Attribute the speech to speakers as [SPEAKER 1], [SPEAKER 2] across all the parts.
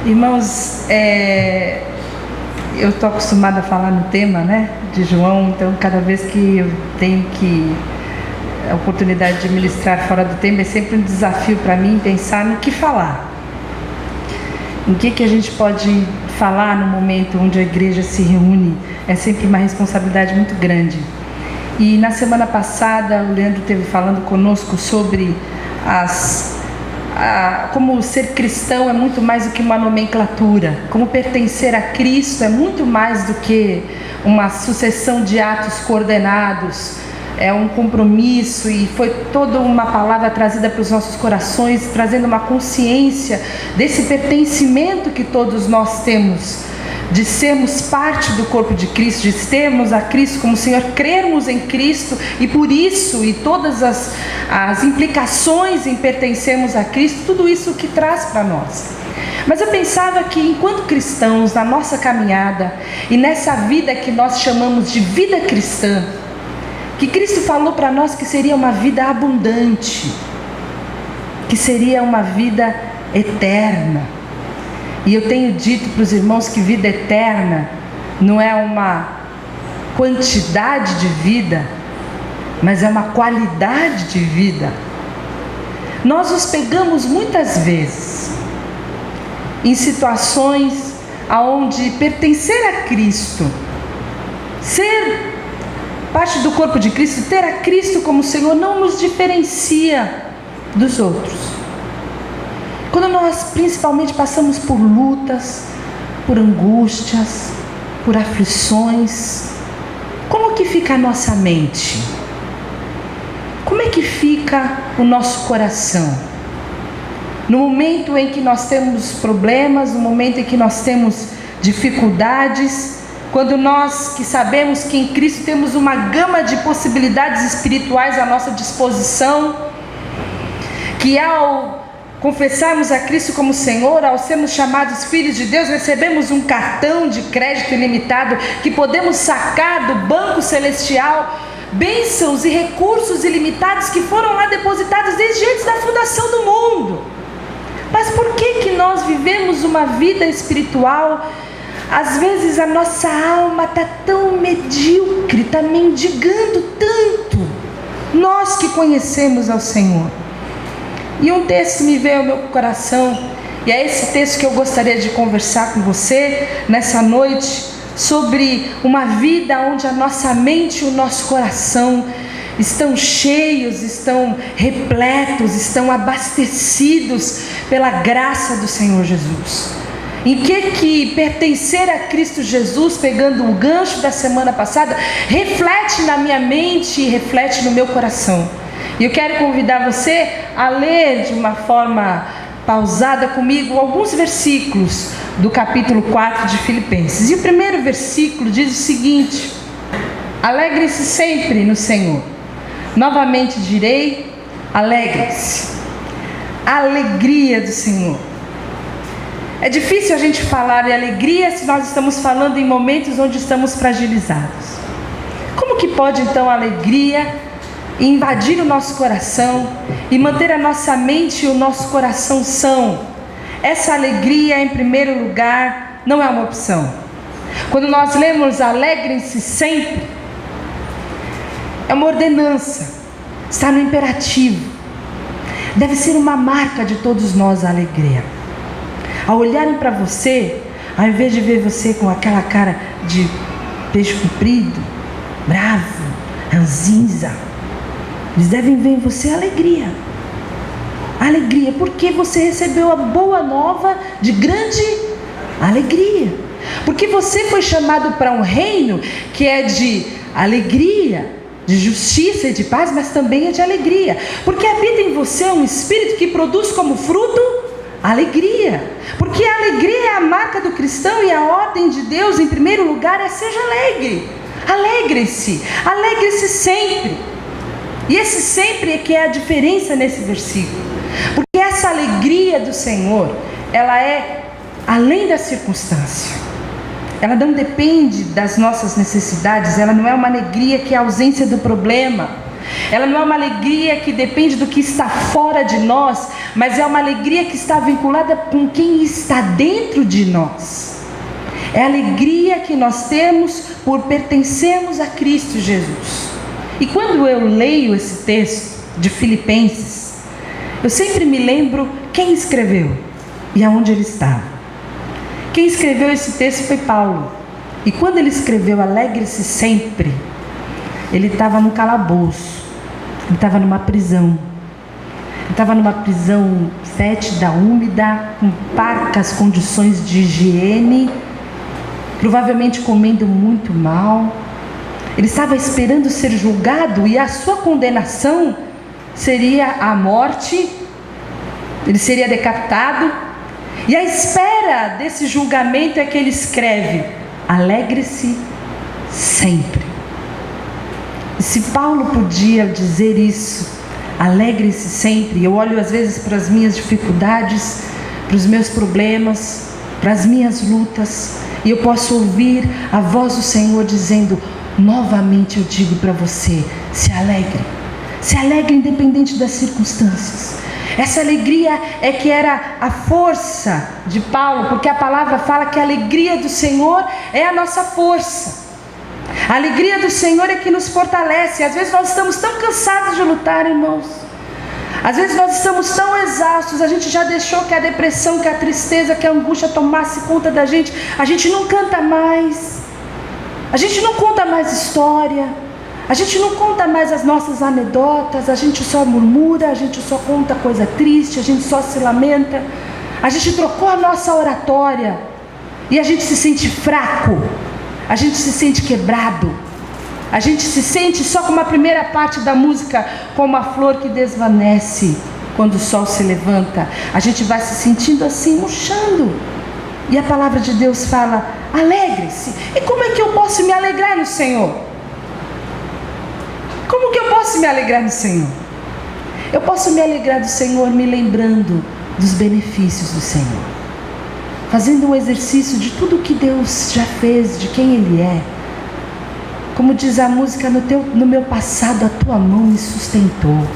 [SPEAKER 1] Irmãos, eu estou acostumada a falar no tema, né, de João, então cada vez que eu tenho a oportunidade de ministrar fora do tema, é sempre um desafio para mim pensar no que falar. Em que a gente pode falar no momento onde a igreja se reúne, é sempre uma responsabilidade muito grande. E na semana passada o Leandro esteve falando conosco sobre como ser cristão é muito mais do que uma nomenclatura, como pertencer a Cristo é muito mais do que uma sucessão de atos coordenados, é um compromisso, e foi toda uma palavra trazida para os nossos corações, trazendo uma consciência desse pertencimento que todos nós temos, de sermos parte do corpo de Cristo, de termos a Cristo como Senhor, crermos em Cristo, e por isso, e todas as implicações em pertencermos a Cristo, tudo isso que traz para nós. Mas eu pensava que enquanto cristãos, na nossa caminhada, e nessa vida que nós chamamos de vida cristã, que Cristo falou para nós que seria uma vida abundante, que seria uma vida eterna. E eu tenho dito para os irmãos que vida eterna não é uma quantidade de vida, mas é uma qualidade de vida. Nós nos pegamos muitas vezes em situações onde pertencer a Cristo, ser parte do corpo de Cristo, ter a Cristo como Senhor, não nos diferencia dos outros. Quando nós principalmente passamos por lutas, por angústias, por aflições, como que fica a nossa mente? Como é que fica o nosso coração? No momento em que nós temos problemas, no momento em que nós temos dificuldades, quando nós que sabemos que em Cristo temos uma gama de possibilidades espirituais à nossa disposição, que ao confessarmos a Cristo como Senhor, ao sermos chamados filhos de Deus, recebemos um cartão de crédito ilimitado que podemos sacar do banco celestial, bênçãos e recursos ilimitados que foram lá depositados desde antes da fundação do mundo. Mas por que nós vivemos uma vida espiritual? Às vezes a nossa alma está tão medíocre, está mendigando tanto, nós que conhecemos ao Senhor. E um texto me veio ao meu coração, e é esse texto que eu gostaria de conversar com você nessa noite, sobre uma vida onde a nossa mente e o nosso coração estão cheios, estão repletos, estão abastecidos pela graça do Senhor Jesus. Em que pertencer a Cristo Jesus, pegando o gancho da semana passada, reflete na minha mente e reflete no meu coração. E eu quero convidar você a ler de uma forma pausada comigo alguns versículos do capítulo 4 de Filipenses. E o primeiro versículo diz o seguinte: alegre-se sempre no Senhor. Novamente direi, alegre-se. A alegria do Senhor. É difícil a gente falar em alegria se nós estamos falando em momentos onde estamos fragilizados. Como que pode então a alegria invadir o nosso coração e manter a nossa mente e o nosso coração são? Essa alegria, em primeiro lugar, não é uma opção. Quando nós lemos alegrem-se sempre, é uma ordenança, está no imperativo. Deve ser uma marca de todos nós a alegria. Ao olharem para você, ao invés de ver você com aquela cara de peixe comprido, bravo, ranzinza, eles devem ver em você alegria. Alegria, porque você recebeu a boa nova de grande alegria. Porque você foi chamado para um reino que é de alegria, de justiça e de paz, mas também é de alegria. Porque habita em você um espírito que produz como fruto alegria. Porque a alegria é a marca do cristão, e a ordem de Deus, em primeiro lugar, é: seja alegre. Alegre-se, alegre-se sempre. E esse sempre é que é a diferença nesse versículo. Porque essa alegria do Senhor, ela é além da circunstância. Ela não depende das nossas necessidades, ela não é uma alegria que é a ausência do problema. Ela não é uma alegria que depende do que está fora de nós, mas é uma alegria que está vinculada com quem está dentro de nós. É a alegria que nós temos por pertencermos a Cristo Jesus. E quando eu leio esse texto de Filipenses, eu sempre me lembro quem escreveu e aonde ele estava. Quem escreveu esse texto foi Paulo. E quando ele escreveu alegre-se sempre, ele estava num calabouço, ele estava numa prisão. Ele estava numa prisão fétida, úmida, com parcas condições de higiene, provavelmente comendo muito mal. Ele estava esperando ser julgado e a sua condenação seria a morte. Ele seria decapitado. E a espera desse julgamento é que ele escreve: alegre-se sempre. E se Paulo podia dizer isso, alegre-se sempre, eu olho às vezes para as minhas dificuldades, para os meus problemas, para as minhas lutas, e eu posso ouvir a voz do Senhor dizendo: novamente eu digo para você, se alegre independente das circunstâncias. Essa alegria é que era a força de Paulo, porque a palavra fala que a alegria do Senhor é a nossa força. A alegria do Senhor é que nos fortalece. Às vezes nós estamos tão cansados de lutar, irmãos. Às vezes nós estamos tão exaustos, a gente já deixou que a depressão, que a tristeza, que a angústia tomasse conta da gente. A gente não canta mais, a gente não conta mais história, a gente não conta mais as nossas anedotas, a gente só murmura, a gente só conta coisa triste, a gente só se lamenta. A gente trocou a nossa oratória e a gente se sente fraco, a gente se sente quebrado, a gente se sente só como a primeira parte da música, como a flor que desvanece quando o sol se levanta. A gente vai se sentindo assim, murchando. E a palavra de Deus fala: alegre-se. E como é que eu posso me alegrar no Senhor? Como que eu posso me alegrar no Senhor? Eu posso me alegrar do Senhor me lembrando dos benefícios do Senhor, fazendo um exercício de tudo que Deus já fez, de quem Ele é. Como diz a música: no meu passado a tua mão me sustentou.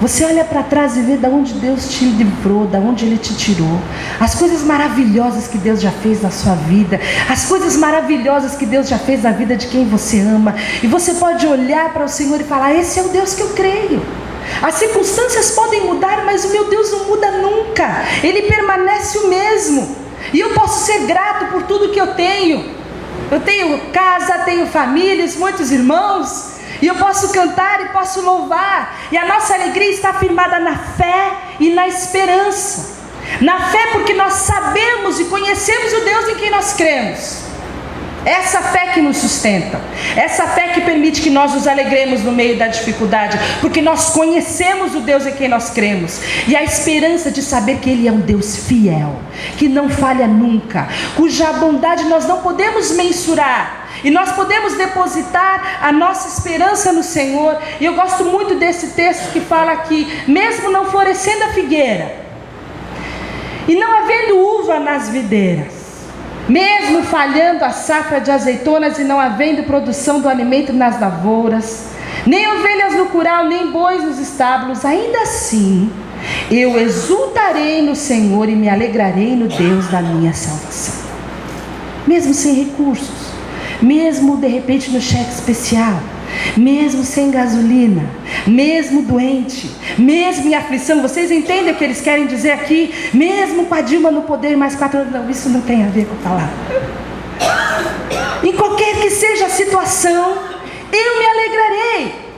[SPEAKER 1] Você olha para trás e vê de onde Deus te livrou, de onde Ele te tirou, as coisas maravilhosas que Deus já fez na sua vida, as coisas maravilhosas que Deus já fez na vida de quem você ama. E você pode olhar para o Senhor e falar: esse é o Deus que eu creio. As circunstâncias podem mudar, mas o meu Deus não muda nunca. Ele permanece o mesmo. E eu posso ser grato por tudo que eu tenho. Eu tenho casa, tenho famílias, muitos irmãos, e eu posso cantar e posso louvar. E a nossa alegria está firmada na fé e na esperança. Na fé, porque nós sabemos e conhecemos o Deus em quem nós cremos. Essa fé que nos sustenta, essa fé que permite que nós nos alegremos no meio da dificuldade, porque nós conhecemos o Deus em quem nós cremos. E a esperança de saber que Ele é um Deus fiel, que não falha nunca, cuja bondade nós não podemos mensurar, e nós podemos depositar a nossa esperança no Senhor. E eu gosto muito desse texto que fala que mesmo não florescendo a figueira, e não havendo uva nas videiras, mesmo falhando a safra de azeitonas e não havendo produção do alimento nas lavouras, nem ovelhas no curral, nem bois nos estábulos, ainda assim eu exultarei no Senhor e me alegrarei no Deus da minha salvação. Mesmo sem recursos, mesmo de repente no cheque especial, mesmo sem gasolina, mesmo doente, mesmo em aflição. Vocês entendem o que eles querem dizer aqui? Mesmo com a Dilma no poder, mais 4 anos, não, isso não tem a ver com a palavra. Em qualquer que seja a situação, eu me alegrarei,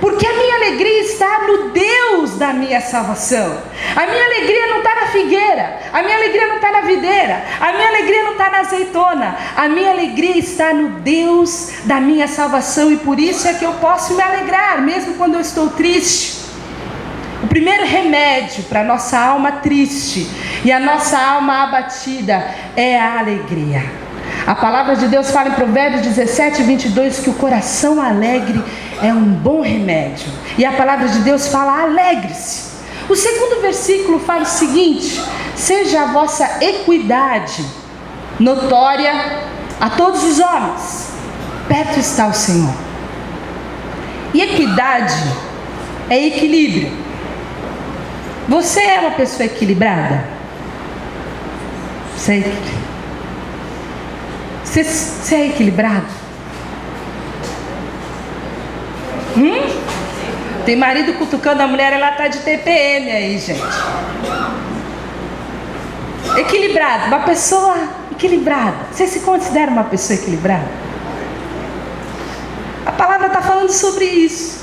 [SPEAKER 1] porque a minha alegria está no Deus da minha salvação. A minha alegria não está na figueira, a minha alegria não está na videira, a minha alegria não está na azeitona, a minha alegria está no Deus da minha salvação. E por isso é que eu posso me alegrar, mesmo quando eu estou triste. O primeiro remédio para a nossa alma triste e a nossa alma abatida é a alegria. A palavra de Deus fala em Provérbios 17, 22 que o coração alegre é um bom remédio. E a palavra de Deus fala: alegre-se. O segundo versículo fala o seguinte: seja a vossa equidade notória a todos os homens, perto está o Senhor. E equidade é equilíbrio. Você é uma pessoa equilibrada? Você é equilibrado? Tem marido cutucando a mulher, ela está de TPM aí, gente. Equilibrado, uma pessoa equilibrada. Você se considera uma pessoa equilibrada? A palavra está falando sobre isso.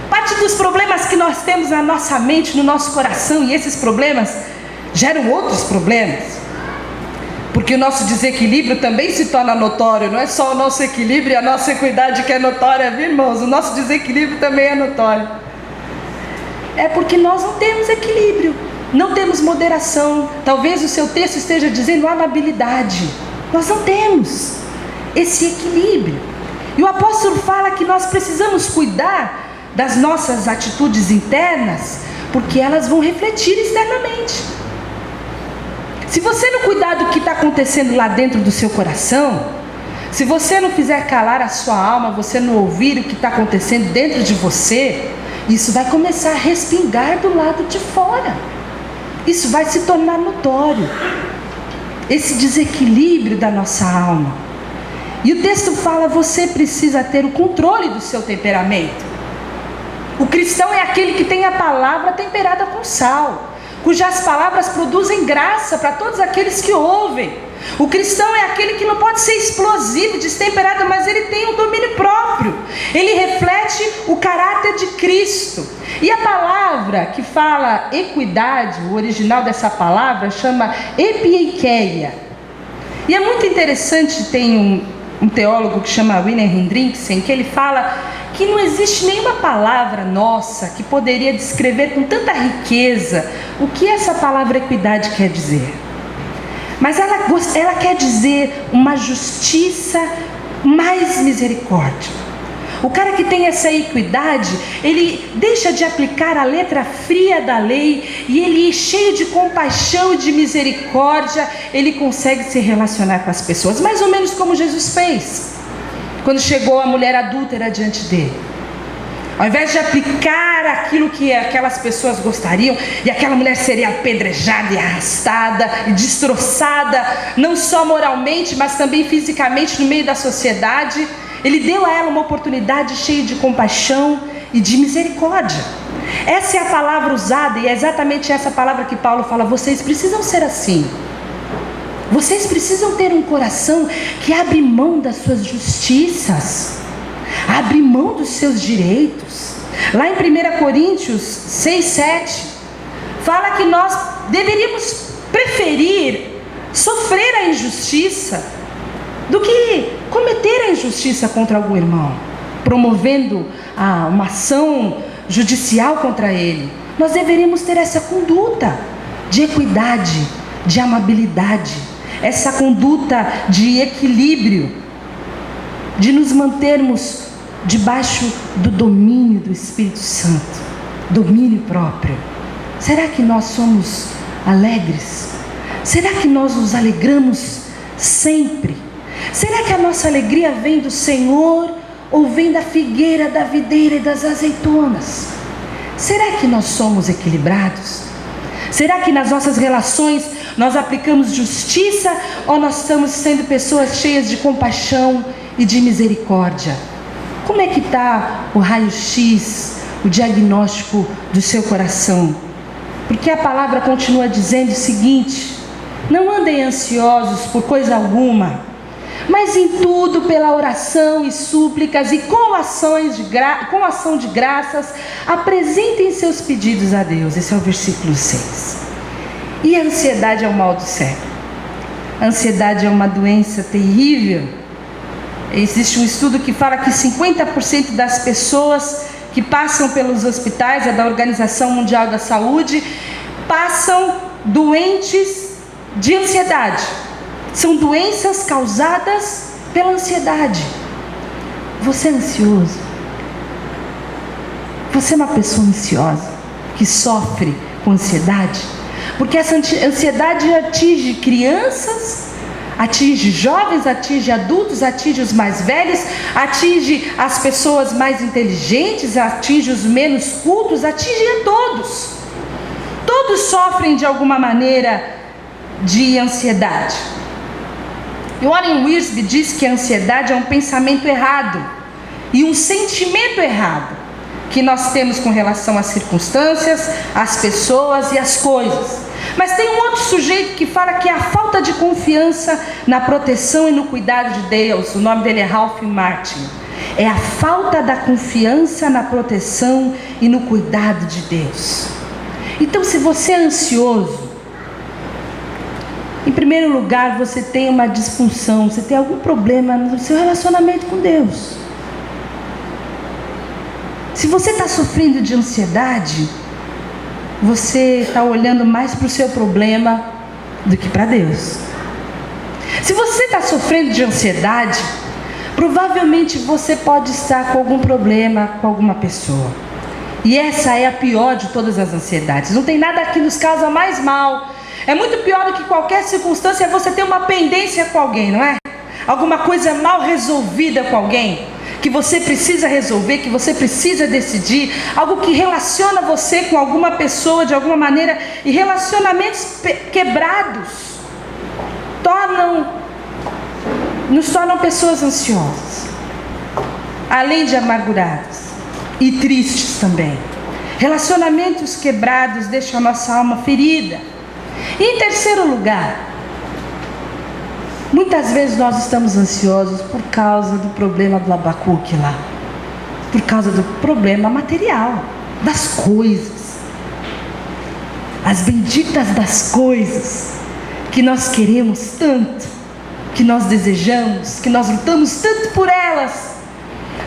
[SPEAKER 1] Parte dos problemas que nós temos na nossa mente, no nosso coração, e esses problemas geram outros problemas. Porque o nosso desequilíbrio também se torna notório. Não é só o nosso equilíbrio e a nossa equidade que é notória, viu, irmãos? O nosso desequilíbrio também é notório. É porque nós não temos equilíbrio, não temos moderação. Talvez o seu texto esteja dizendo amabilidade. Nós não temos esse equilíbrio. E o apóstolo fala que nós precisamos cuidar das nossas atitudes internas, porque elas vão refletir externamente. Se você não cuidar do que está acontecendo lá dentro do seu coração, se você não fizer calar a sua alma, você não ouvir o que está acontecendo dentro de você, isso vai começar a respingar do lado de fora. Isso vai se tornar notório. Esse desequilíbrio da nossa alma. E o texto fala, você precisa ter o controle do seu temperamento. O cristão é aquele que tem a palavra temperada com sal, cujas palavras produzem graça para todos aqueles que ouvem. O cristão é aquele que não pode ser explosivo, destemperado, mas ele tem um domínio próprio. Ele reflete o caráter de Cristo. E a palavra que fala equidade, o original dessa palavra chama epieikeia. E é muito interessante, tem um teólogo que chama William Hendrickson, que ele fala que não existe nenhuma palavra nossa que poderia descrever com tanta riqueza o que essa palavra equidade quer dizer. Mas ela quer dizer uma justiça mais misericórdia. O cara que tem essa equidade, ele deixa de aplicar a letra fria da lei e ele, cheio de compaixão e de misericórdia, ele consegue se relacionar com as pessoas, mais ou menos como Jesus fez quando chegou a mulher adúltera diante dele. Ao invés de aplicar aquilo que aquelas pessoas gostariam, e aquela mulher seria apedrejada e arrastada e destroçada, não só moralmente, mas também fisicamente no meio da sociedade, ele deu a ela uma oportunidade cheia de compaixão e de misericórdia. Essa é a palavra usada, e é exatamente essa palavra que Paulo fala, vocês precisam ser assim. Vocês precisam ter um coração que abre mão das suas justiças, abre mão dos seus direitos. Lá em 1 Coríntios 6:7 fala que nós deveríamos preferir sofrer a injustiça do que cometer a injustiça contra algum irmão, promovendo uma ação judicial contra ele. Nós deveríamos ter essa conduta de equidade, de amabilidade, essa conduta de equilíbrio, de nos mantermos debaixo do domínio do Espírito Santo, domínio próprio. Será que nós somos alegres? Será que nós nos alegramos sempre? Será que a nossa alegria vem do Senhor ou vem da figueira, da videira e das azeitonas? Será que nós somos equilibrados? Será que nas nossas relações nós aplicamos justiça ou nós estamos sendo pessoas cheias de compaixão e de misericórdia? Como é que está o raio-x, o diagnóstico do seu coração? Porque a palavra continua dizendo o seguinte: não andem ansiosos por coisa alguma, mas em tudo pela oração e súplicas e com ação de graças, apresentem seus pedidos a Deus. Esse é o versículo 6. E a ansiedade é o mal do século. A ansiedade é uma doença terrível. Existe um estudo que fala que 50% das pessoas que passam pelos hospitais, é da Organização Mundial da Saúde, passam doentes de ansiedade. São doenças causadas pela ansiedade. Você é ansioso? Você é uma pessoa ansiosa que sofre com ansiedade? Porque essa ansiedade atinge crianças, atinge jovens, atinge adultos, atinge os mais velhos, atinge as pessoas mais inteligentes, atinge os menos cultos, atinge a todos. Todos sofrem de alguma maneira de ansiedade. E Warren Wiersbe diz que a ansiedade é um pensamento errado e um sentimento errado que nós temos com relação às circunstâncias, às pessoas e às coisas. Mas tem um outro sujeito que fala que é a falta de confiança na proteção e no cuidado de Deus. O nome dele é Ralph Martin. É a falta da confiança na proteção e no cuidado de Deus. Então, se você é ansioso, em primeiro lugar, você tem uma disfunção, você tem algum problema no seu relacionamento com Deus. Se você está sofrendo de ansiedade, você está olhando mais para o seu problema do que para Deus. Se você está sofrendo de ansiedade, provavelmente você pode estar com algum problema com alguma pessoa. E essa é a pior de todas as ansiedades. Não tem nada que nos causa mais mal. É muito pior do que qualquer circunstância você ter uma pendência com alguém, não é? Alguma coisa mal resolvida com alguém, que você precisa resolver, que você precisa decidir, algo que relaciona você com alguma pessoa de alguma maneira, e relacionamentos quebrados nos tornam pessoas ansiosas, além de amarguradas e tristes também. Relacionamentos quebrados deixam a nossa alma ferida. E em terceiro lugar, muitas vezes nós estamos ansiosos por causa do problema do Abacuque lá, por causa do problema material, das coisas, as benditas das coisas que nós queremos tanto, que nós desejamos, que nós lutamos tanto por elas.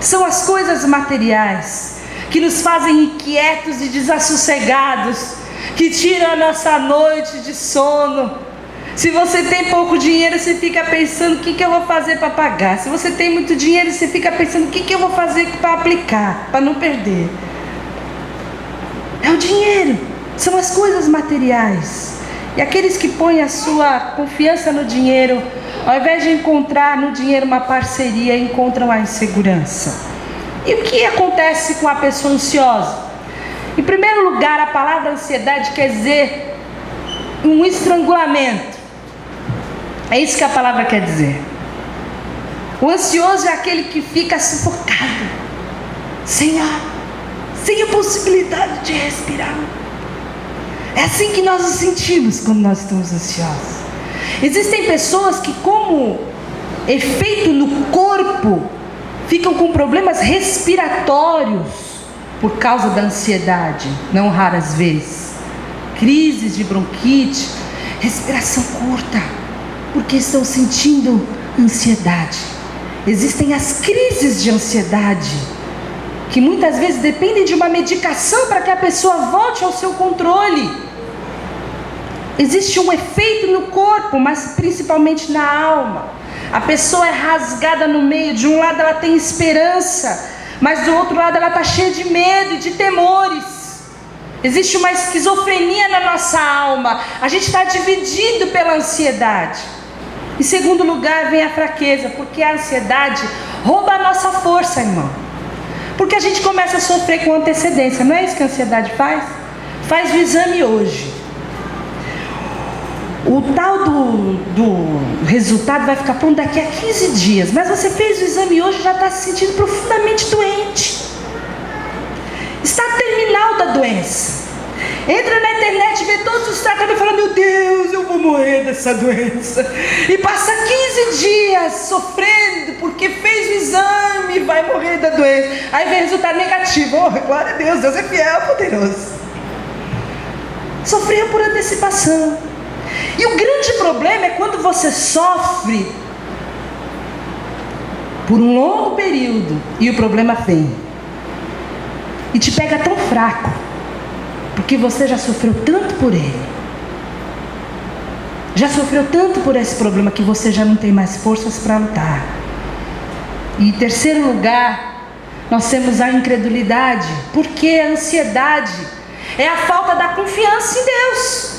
[SPEAKER 1] São as coisas materiais que nos fazem inquietos e desassossegados, que tiram a nossa noite de sono. Se você tem pouco dinheiro, você fica pensando o que eu vou fazer para pagar. Se você tem muito dinheiro, você fica pensando o que eu vou fazer para aplicar, para não perder. É o dinheiro, são as coisas materiais. E aqueles que põem a sua confiança no dinheiro, ao invés de encontrar no dinheiro uma parceria, encontram a insegurança. E o que acontece com a pessoa ansiosa? Em primeiro lugar, a palavra ansiedade quer dizer um estrangulamento. É isso que a palavra quer dizer. O ansioso é aquele que fica sufocado, sem ar, sem a possibilidade de respirar. É assim que nós nos sentimos quando nós estamos ansiosos. Existem pessoas que, como efeito no corpo, ficam com problemas respiratórios por causa da ansiedade, não raras vezes. Crises de bronquite, respiração curta, porque estão sentindo ansiedade. Existem as crises de ansiedade, que muitas vezes dependem de uma medicação para que a pessoa volte ao seu controle. Existe um efeito no corpo, mas principalmente na alma. A pessoa é rasgada no meio. De um lado ela tem esperança, mas do outro lado ela está cheia de medo e de temores. Existe uma esquizofrenia na nossa alma. A gente está dividido pela ansiedade. Em segundo lugar vem a fraqueza, porque a ansiedade rouba a nossa força, irmão. Porque a gente começa a sofrer com antecedência. Não é isso que a ansiedade faz? Faz o exame hoje. O tal do resultado vai ficar pronto daqui a 15 dias. Mas você fez o exame hoje e já está se sentindo profundamente doente. Está terminal da doença. Entra na internet, vê todos os tratamentos e fala: meu Deus, eu vou morrer dessa doença. E passa 15 dias sofrendo porque fez o exame e vai morrer da doença. Aí vem resultado negativo. Oh, glória a Deus, Deus é fiel, poderoso. Sofreu por antecipação. E o grande problema é quando você sofre por um longo período e o problema vem e te pega tão fraco, porque você já sofreu tanto por ele, já sofreu tanto por esse problema, que você já não tem mais forças para lutar. E em terceiro lugar, nós temos a incredulidade, porque a ansiedade é a falta da confiança em Deus.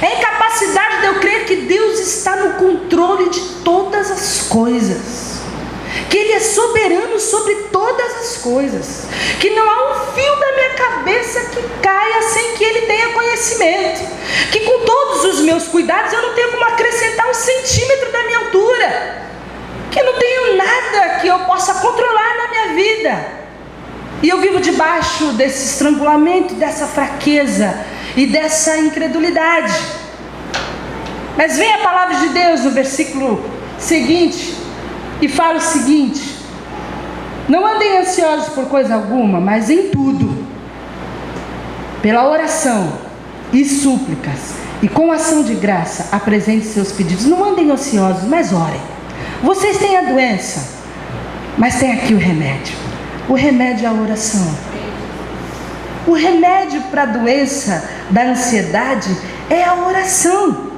[SPEAKER 1] É a incapacidade de eu crer que Deus está no controle de todas as coisas, que Ele é soberano sobre todas as coisas, que não há um fio da minha cabeça que caia sem que Ele tenha conhecimento, que com todos os meus cuidados eu não tenho como acrescentar 1 centímetro da minha altura, que eu não tenho nada que eu possa controlar na minha vida. E eu vivo debaixo desse estrangulamento, dessa fraqueza e dessa incredulidade. Mas vem a palavra de Deus no versículo seguinte e fala o seguinte: não andem ansiosos por coisa alguma, mas em tudo, pela oração e súplicas e com ação de graça, apresente seus pedidos. Não andem ansiosos, mas orem. Vocês têm a doença, mas tem aqui o remédio. O remédio é a oração. O remédio para a doença da ansiedade é a oração.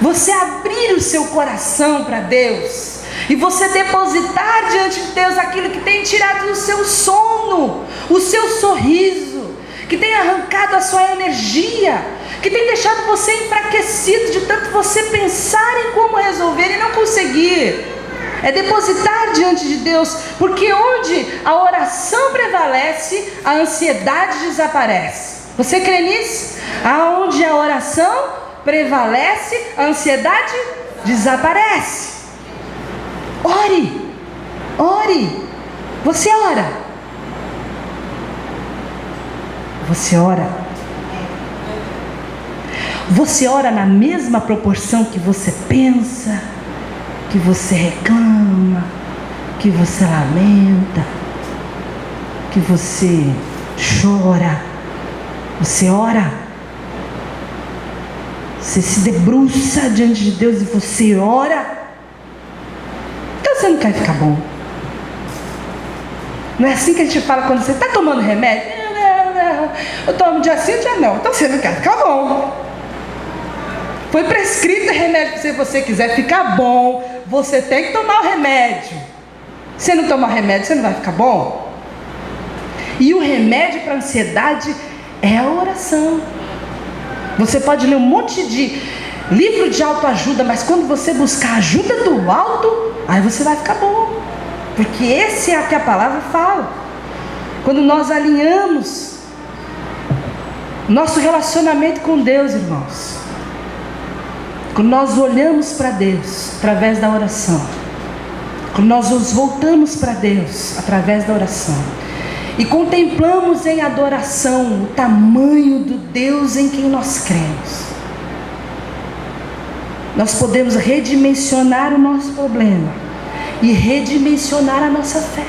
[SPEAKER 1] Você abrir o seu coração para Deus e você depositar diante de Deus aquilo que tem tirado o seu sono, o seu sorriso, que tem arrancado a sua energia, que tem deixado você enfraquecido de tanto você pensar em como resolver e não conseguir. É depositar diante de Deus, porque onde a oração prevalece, a ansiedade desaparece. Você crê nisso? Aonde a oração prevalece, a ansiedade desaparece. Ore, ore. Você ora. Você ora. Você ora na mesma proporção que você pensa, que você reclama, que você lamenta, que você chora. Você ora, você se debruça diante de Deus e você ora. Então você não quer ficar bom. Não é assim que a gente fala quando você está tomando remédio? Não, eu tomo dia sim, dia não. Então você não quer ficar bom. Foi prescrito remédio para você quiser ficar bom, você tem que tomar o remédio. Se não tomar o remédio, você não vai ficar bom. E o remédio para a ansiedade é a oração. Você pode ler um monte de livro de autoajuda, mas quando você buscar ajuda do alto, aí você vai ficar bom. Porque esse é o que a palavra fala. Quando nós alinhamos nosso relacionamento com Deus, irmãos, quando nós olhamos para Deus através da oração, quando nós nos voltamos para Deus através da oração e contemplamos em adoração o tamanho do Deus em quem nós cremos, nós podemos redimensionar o nosso problema e redimensionar a nossa fé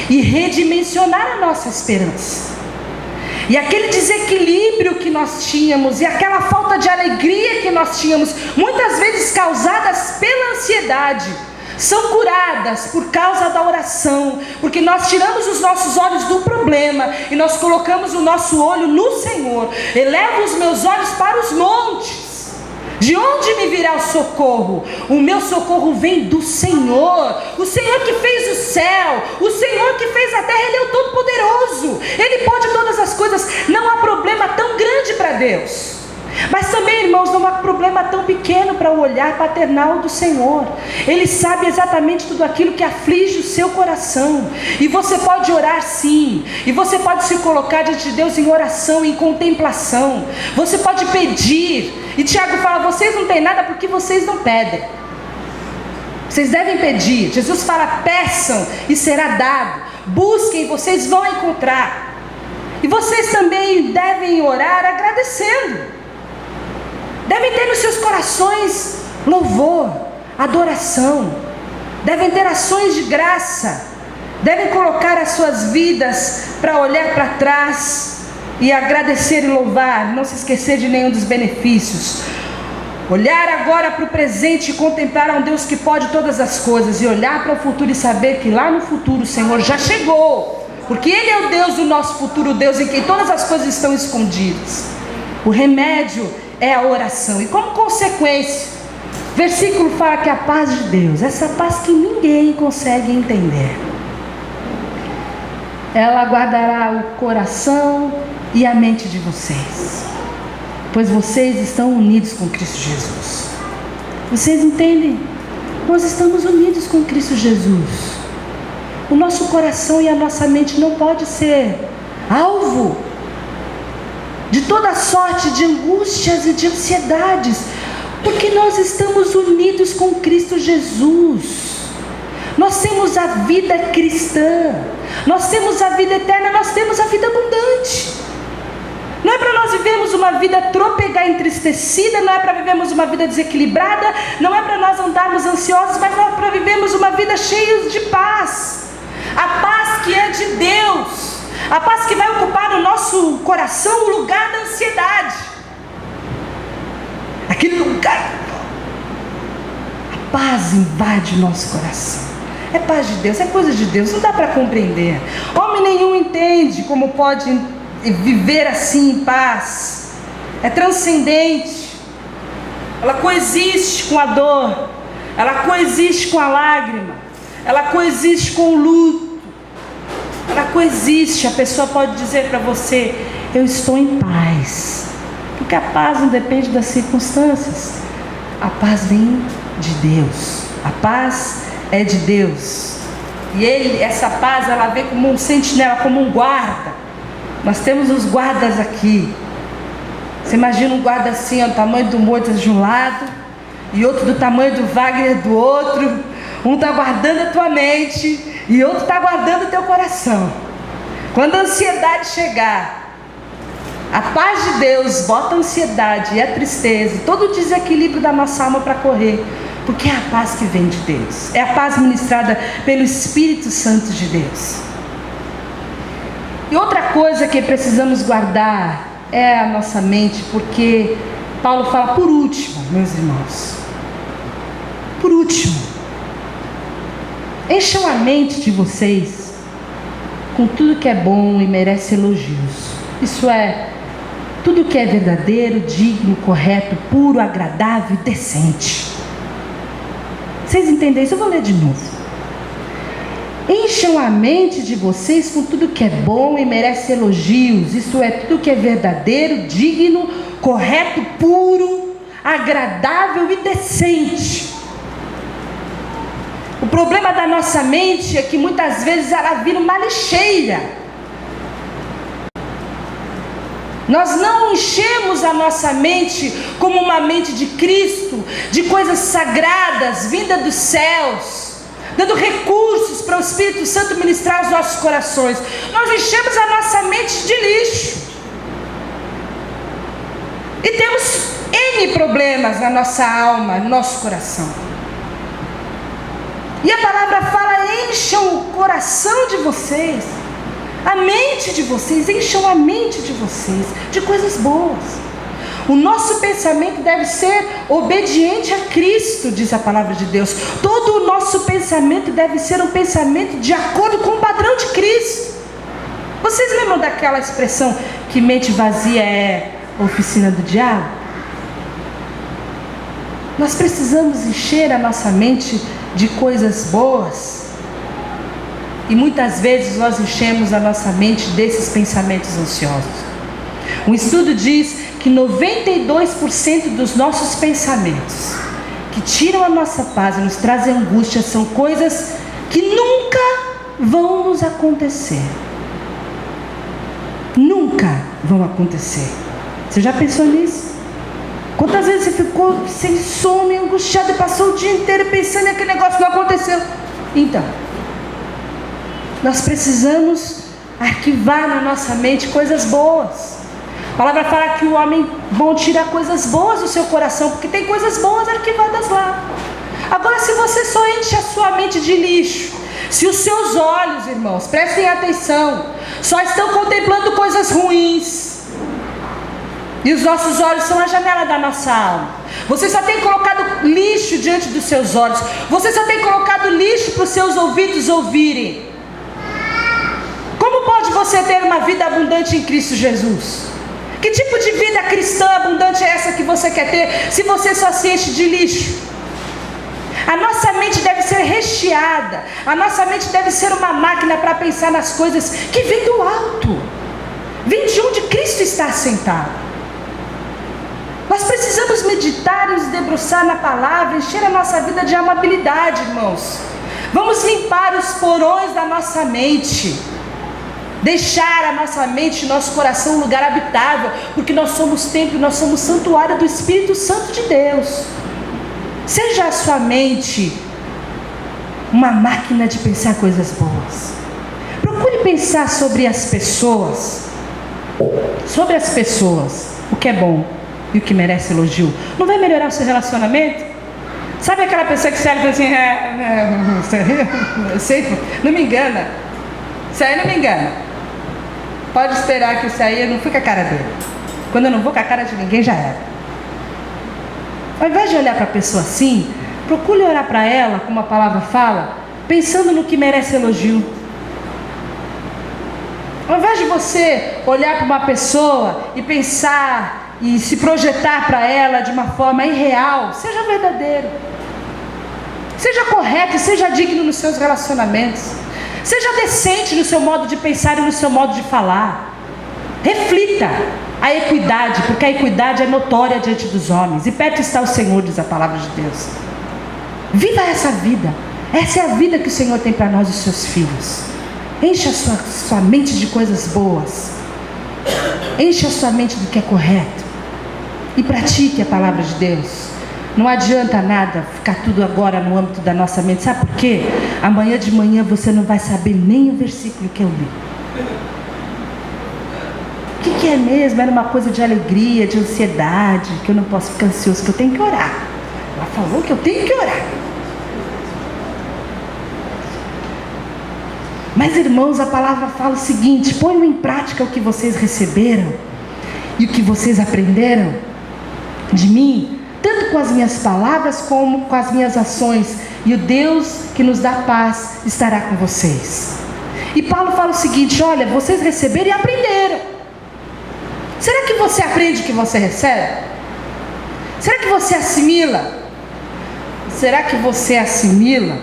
[SPEAKER 1] e redimensionar a nossa esperança. E aquele desequilíbrio que nós tínhamos, e aquela falta de alegria que nós tínhamos, muitas vezes causadas pela ansiedade, são curadas por causa da oração, porque nós tiramos os nossos olhos do problema e nós colocamos o nosso olho no Senhor. Elevo os meus olhos para os montes. De onde me virá o socorro? O meu socorro vem do Senhor. O Senhor que fez o céu, o Senhor que fez a terra. Ele é o Todo-Poderoso, Ele pode todas as coisas. Não há problema tão grande para Deus. Mas também, irmãos, não há problema tão pequeno para o olhar paternal do Senhor. Ele sabe exatamente tudo aquilo que aflige o seu coração. E você pode orar sim. E você pode se colocar diante de Deus em oração, em contemplação. Você pode pedir. E Tiago fala, vocês não têm nada porque vocês não pedem. Vocês devem pedir. Jesus fala, peçam e será dado. Busquem e vocês vão encontrar. E vocês também devem orar agradecendo. Devem ter nos seus corações louvor, adoração. Devem ter ações de graça. Devem colocar as suas vidas para olhar para trás e agradecer e louvar. Não se esquecer de nenhum dos benefícios. Olhar agora para o presente e contemplar a um Deus que pode todas as coisas. E olhar para o futuro e saber que lá no futuro o Senhor já chegou. Porque Ele é o Deus do nosso futuro, o Deus em quem todas as coisas estão escondidas. O remédio é a oração. E como consequência, o versículo fala que a paz de Deus, essa paz que ninguém consegue entender, ela guardará o coração e a mente de vocês. pois vocês estão unidos com Cristo Jesus. Vocês entendem? Nós estamos unidos com Cristo Jesus. O nosso coração e a nossa mente não pode ser alvo de toda sorte de angústias e de ansiedades, porque nós estamos unidos com Cristo Jesus. Nós temos a vida cristã, nós temos a vida eterna, nós temos a vida abundante. Não é para nós vivermos uma vida trôpega, entristecida, não é para vivermos uma vida desequilibrada, não é para nós andarmos ansiosos, mas é para vivermos uma vida cheia de paz. A paz que é de Deus, a paz que vai ocupar no nosso coração o lugar da ansiedade. Aquele lugar, a paz invade o nosso coração. É paz de Deus, é coisa de Deus, não dá para compreender. Homem nenhum entende como pode viver assim em paz. É transcendente. Ela coexiste com a dor, ela coexiste com a lágrima, ela coexiste com o luto, ela coexiste. A pessoa pode dizer para você: eu estou em paz, porque a paz não depende das circunstâncias. A paz vem de Deus, a paz é de Deus, e essa paz, ela vem como um sentinela, como um guarda. Nós temos os guardas aqui. Você imagina um guarda assim, ó, o tamanho do Moisés de um lado, e outro do tamanho do Wagner do outro. Um está guardando a tua mente, e outro está guardando o teu coração. Quando a ansiedade chegar, a paz de Deus bota a ansiedade e a tristeza, todo o desequilíbrio da nossa alma para correr, porque é a paz que vem de Deus, é a paz ministrada pelo Espírito Santo de Deus. E outra coisa que precisamos guardar é a nossa mente, porque Paulo fala, por último, meus irmãos, por último, encham a mente de vocês com tudo que é bom e merece elogios. Isso é, tudo que é verdadeiro, digno, correto, puro, agradável e decente. Vocês entendem isso? Eu vou ler de novo. Encham a mente de vocês com tudo que é bom e merece elogios. Isso é, tudo que é verdadeiro, digno, correto, puro, agradável e decente. O problema da nossa mente é que muitas vezes ela vira uma lixeira. Nós não enchemos a nossa mente como uma mente de Cristo, de coisas sagradas, vinda dos céus, dando recursos para o Espírito Santo ministrar os nossos corações. Nós enchemos a nossa mente de lixo. E temos N problemas na nossa alma, no nosso coração. E a palavra fala, encham o coração de vocês, a mente de vocês, encham a mente de vocês de coisas boas. O nosso pensamento deve ser obediente a Cristo, diz a palavra de Deus. Todo o nosso pensamento deve ser um pensamento de acordo com o padrão de Cristo. Vocês lembram daquela expressão que mente vazia é oficina do diabo? Nós precisamos encher a nossa mente de coisas boas. E muitas vezes nós enchemos a nossa mente desses pensamentos ansiosos. Um estudo diz que 92% dos nossos pensamentos que tiram a nossa paz e nos trazem angústia são coisas que nunca vão nos acontecer. Nunca vão acontecer. Você já pensou nisso? Quantas vezes você ficou sem sono, angustiado e passou o dia inteiro pensando naquele negócio, não aconteceu? Então, nós precisamos arquivar na nossa mente coisas boas. A palavra fala que o homem bom tira coisas boas do seu coração, porque tem coisas boas arquivadas lá. Agora, se você só enche a sua mente de lixo, se os seus olhos, irmãos, prestem atenção, só estão contemplando coisas ruins, e os nossos olhos são a janela da nossa alma, você só tem colocado lixo diante dos seus olhos, você só tem colocado lixo para os seus ouvidos ouvirem. Como pode você ter uma vida abundante em Cristo Jesus? Que tipo de vida cristã abundante é essa que você quer ter, se você só se enche de lixo? A nossa mente deve ser recheada, a nossa mente deve ser uma máquina para pensar nas coisas que vêm do alto, vem de onde Cristo está assentado. Nós precisamos meditar e nos debruçar na palavra, encher a nossa vida de amabilidade, irmãos. Vamos limpar os porões da nossa mente, deixar a nossa mente e nosso coração um lugar habitável, porque nós somos templo, nós somos santuário do Espírito Santo de Deus. Seja a sua mente uma máquina de pensar coisas boas. Procure pensar sobre as pessoas, o que é bom e o que merece elogio. Não vai melhorar o seu relacionamento? Sabe aquela pessoa que você olha e fala assim, não me engana, isso aí não me engana. Pode esperar que isso aí eu não fui com a cara dele. Quando eu não vou com a cara de ninguém, já era. Ao invés de olhar para a pessoa assim, procure olhar para ela, como a palavra fala, pensando no que merece elogio. Ao invés de você olhar para uma pessoa e pensar e se projetar para ela de uma forma irreal, seja verdadeiro, seja correto, seja digno nos seus relacionamentos, seja decente no seu modo de pensar e no seu modo de falar. Reflita a equidade, porque a equidade é notória diante dos homens, e perto está o Senhor, diz a palavra de Deus. Viva essa vida. Essa é a vida que o Senhor tem para nós, os seus filhos. Encha a sua mente de coisas boas, encha a sua mente do que é correto, e pratique a palavra de Deus. Não adianta nada ficar tudo agora no âmbito da nossa mente. Sabe por quê? Amanhã de manhã você não vai saber nem o versículo que eu li. O que é mesmo? Era uma coisa de alegria, de ansiedade, que eu não posso ficar ansioso, que eu tenho que orar. Ela falou que eu tenho que orar. Mas, irmãos, a palavra fala o seguinte: ponham em prática o que vocês receberam e o que vocês aprenderam de mim, tanto com as minhas palavras como com as minhas ações, e o Deus que nos dá paz estará com vocês. E Paulo fala o seguinte: olha, vocês receberam e aprenderam. Será que você aprende o que você recebe? Será que você assimila? Será que você assimila?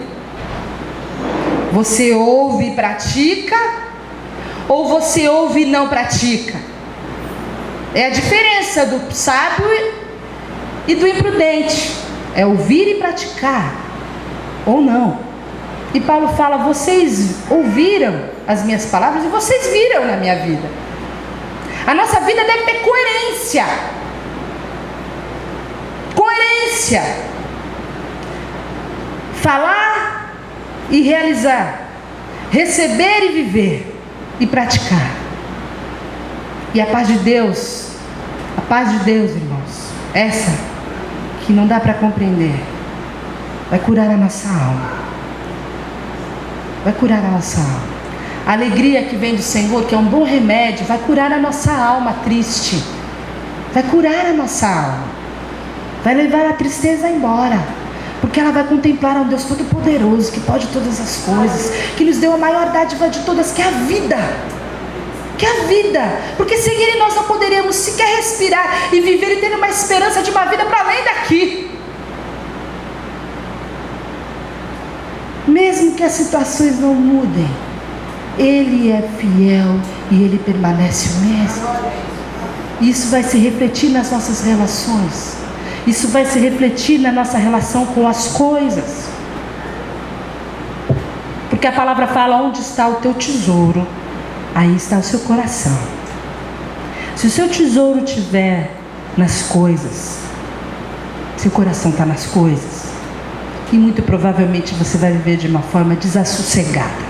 [SPEAKER 1] Você ouve e pratica? Ou você ouve e não pratica? É a diferença do sábio e do imprudente. É ouvir e praticar, ou não. E Paulo fala: vocês ouviram as minhas palavras e vocês viram na minha vida. A nossa vida deve ter coerência. Coerência. Falar e realizar, receber e viver e praticar. E a paz de Deus, irmãos, essa que não dá para compreender, vai curar a nossa alma. Vai curar a nossa alma. A alegria que vem do Senhor, que é um bom remédio, vai curar a nossa alma triste. Vai curar a nossa alma. Vai levar a tristeza embora. Porque ela vai contemplar um Deus Todo-Poderoso, que pode todas as coisas, que nos deu a maior dádiva de todas, que é a vida. Que é a vida. Porque sem Ele nós não poderíamos sequer respirar e viver e ter uma esperança de uma vida para além daqui. Mesmo que as situações não mudem, Ele é fiel e Ele permanece o mesmo. Isso vai se refletir nas nossas relações. Isso vai se refletir na nossa relação com as coisas. Porque a palavra fala: onde está o teu tesouro, aí está o seu coração. Se o seu tesouro estiver nas coisas, seu coração está nas coisas, e muito provavelmente você vai viver de uma forma desassossegada,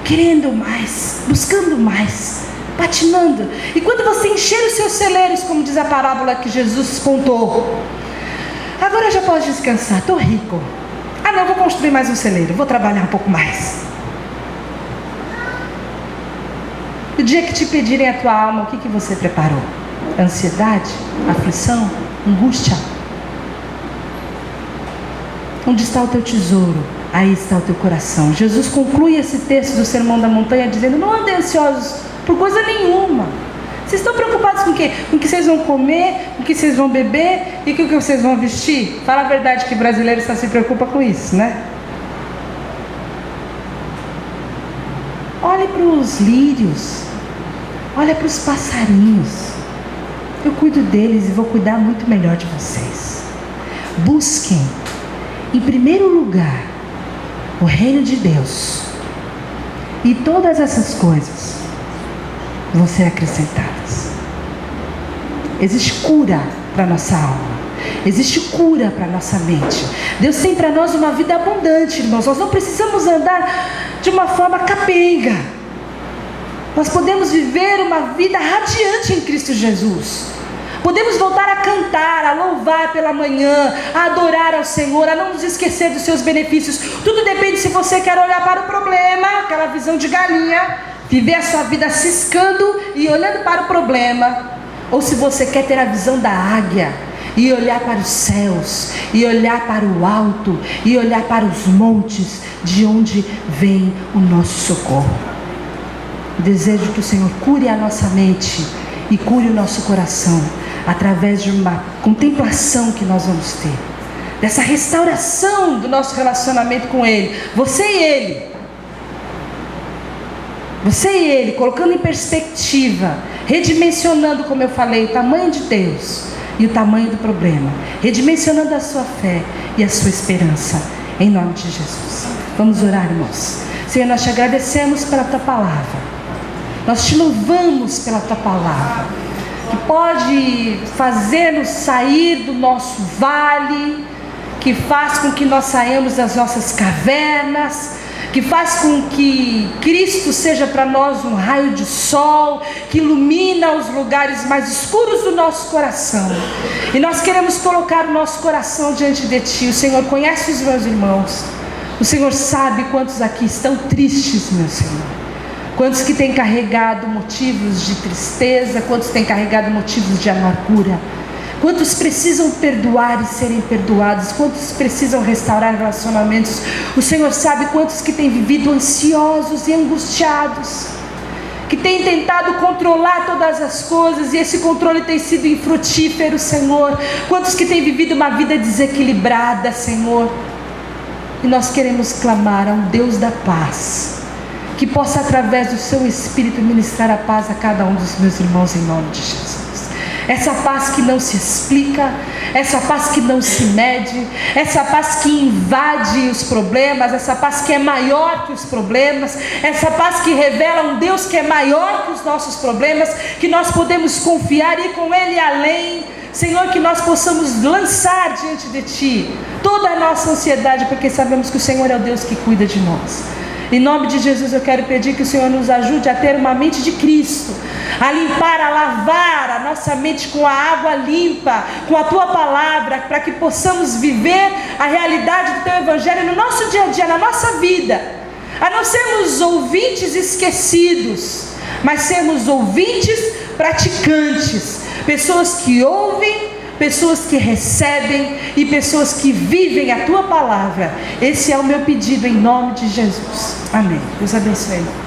[SPEAKER 1] querendo mais, buscando mais, patinando. E quando você encher os seus celeiros, como diz a parábola que Jesus contou: agora eu já posso descansar, estou rico. Ah não, vou construir mais um celeiro, vou trabalhar um pouco mais. O dia que te pedirem a tua alma, o que você preparou? Ansiedade? Aflição? Angústia? Onde está o teu tesouro, aí está o teu coração. Jesus conclui esse texto do Sermão da Montanha dizendo: não andem ansiosos por coisa nenhuma. Vocês estão preocupados com o quê? Com o que vocês vão comer, com o que vocês vão beber e com o que vocês vão vestir? Fala a verdade que brasileiro só se preocupa com isso, né? Olhe para os lírios, olha para os passarinhos. eu cuido deles e vou cuidar muito melhor de vocês. Busquem, em primeiro lugar, o reino de Deus, e todas essas coisas vão ser acrescentadas. Existe cura para a nossa alma. Existe cura para a nossa mente. Deus tem para nós uma vida abundante, irmãos. Nós não precisamos andar de uma forma capenga. Nós podemos viver uma vida radiante em Cristo Jesus. Podemos voltar a cantar, a louvar pela manhã, a adorar ao Senhor, a não nos esquecer dos seus benefícios. Tudo depende se você quer olhar para o problema, aquela visão de galinha, viver a sua vida ciscando e olhando para o problema, ou se você quer ter a visão da águia e olhar para os céus, e olhar para o alto, e olhar para os montes, de onde vem o nosso socorro. Desejo que o Senhor cure a nossa mente e cure o nosso coração, através de uma contemplação que nós vamos ter, dessa restauração do nosso relacionamento com Ele, você e Ele, colocando em perspectiva, redimensionando, como eu falei, o tamanho de Deus e o tamanho do problema, redimensionando a sua fé e a sua esperança, em nome de Jesus. Vamos orar, irmãos. Senhor, nós te agradecemos pela Tua Palavra, nós te louvamos pela Tua Palavra, que pode fazer-nos sair do nosso vale, que faz com que nós saiamos das nossas cavernas, que faz com que Cristo seja para nós um raio de sol, que ilumina os lugares mais escuros do nosso coração. E nós queremos colocar o nosso coração diante de Ti. O Senhor conhece os meus irmãos, o Senhor sabe quantos aqui estão tristes, meu Senhor. Quantos que têm carregado motivos de tristeza, quantos têm carregado motivos de amargura, quantos precisam perdoar e serem perdoados, quantos precisam restaurar relacionamentos. O Senhor sabe quantos que têm vivido ansiosos e angustiados, que têm tentado controlar todas as coisas e esse controle tem sido infrutífero, Senhor. Quantos que têm vivido uma vida desequilibrada, Senhor. E nós queremos clamar a um Deus da paz, que possa através do seu Espírito ministrar a paz a cada um dos meus irmãos, em nome de Jesus. Essa paz que não se explica, essa paz que não se mede, essa paz que invade os problemas, essa paz que é maior que os problemas, essa paz que revela um Deus que é maior que os nossos problemas, que nós podemos confiar e ir com Ele além. Senhor, que nós possamos lançar diante de Ti toda a nossa ansiedade, porque sabemos que o Senhor é o Deus que cuida de nós. Em nome de Jesus eu quero pedir que o Senhor nos ajude a ter uma mente de Cristo, a limpar, a lavar a nossa mente com a água limpa, com a Tua Palavra, para que possamos viver a realidade do Teu Evangelho no nosso dia a dia, na nossa vida, a não sermos ouvintes esquecidos, mas sermos ouvintes praticantes, pessoas que ouvem, pessoas que recebem e pessoas que vivem a Tua Palavra. Esse é o meu pedido em nome de Jesus. Amém. Deus abençoe.